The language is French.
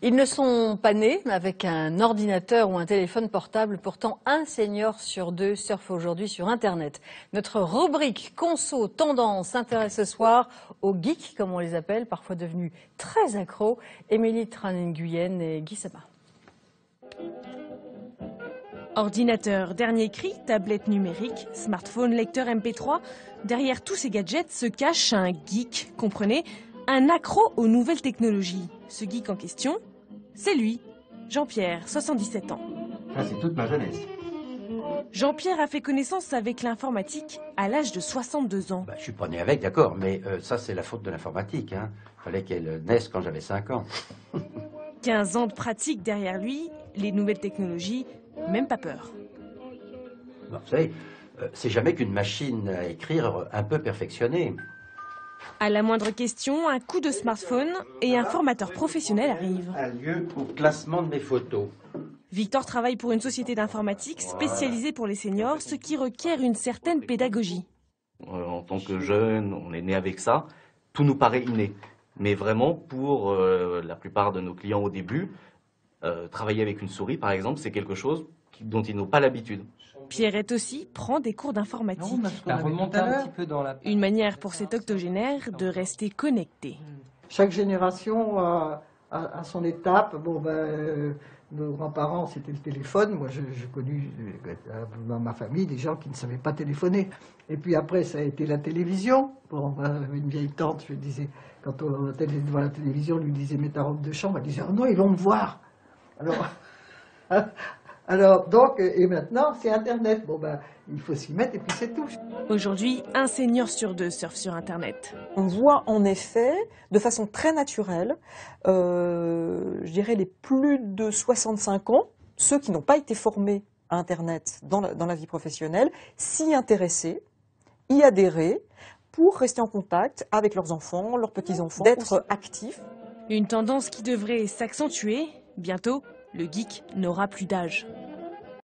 Ils ne sont pas nés avec un ordinateur ou un téléphone portable. Pourtant, un senior sur deux surfe aujourd'hui sur Internet. Notre rubrique Conso Tendance s'intéresse ce soir aux geeks, comme on les appelle, parfois devenus très accros. Émilie Tranen-Guyenne et Guy Sabin. Ordinateur, dernier cri, tablette numérique, smartphone, lecteur MP3. Derrière tous ces gadgets se cache un geek, comprenez, un accro aux nouvelles technologies. Ce geek en question, c'est lui, Jean-Pierre, 77 ans. Ça, c'est toute ma jeunesse. Jean-Pierre a fait connaissance avec l'informatique à l'âge de 62 ans. Je suis pas né avec, d'accord, mais ça, c'est la faute de l'informatique. Hein. Fallait qu'elle naisse quand j'avais 5 ans. 15 ans de pratique derrière lui, les nouvelles technologies, même pas peur. Vous savez, c'est jamais qu'une machine à écrire un peu perfectionnée. À la moindre question, un coup de smartphone et un formateur professionnel arrive. Un lieu au classement de mes photos. Victor travaille pour une société d'informatique spécialisée pour les seniors, ce qui requiert une certaine pédagogie. En tant que jeune, on est né avec ça. Tout nous paraît inné. Mais vraiment, pour la plupart de nos clients au début, travailler avec une souris, par exemple, c'est quelque chose dont ils n'ont pas l'habitude. Pierrette aussi prend des cours d'informatique. Une Une manière pour cet octogénaire de rester connecté. Chaque génération a son étape. Nos grands-parents, c'était le téléphone. Moi, j'ai connu dans ma famille des gens qui ne savaient pas téléphoner. Et puis après, ça a été la télévision. Bon, j'avais une vieille tante, je disais, quand on était devant la télévision, on lui disait, mets ta robe de chambre. Elle disait, oh non, ils vont me voir. Alors, donc, et maintenant, c'est Internet. Il faut s'y mettre et puis c'est tout. Aujourd'hui, un senior sur deux surfe sur Internet. On voit en effet, de façon très naturelle, je dirais les plus de 65 ans, ceux qui n'ont pas été formés à Internet dans la vie professionnelle, s'y intéresser, y adhérer, pour rester en contact avec leurs enfants, leurs petits-enfants, d'être actifs. Une tendance qui devrait s'accentuer. Bientôt, le geek n'aura plus d'âge.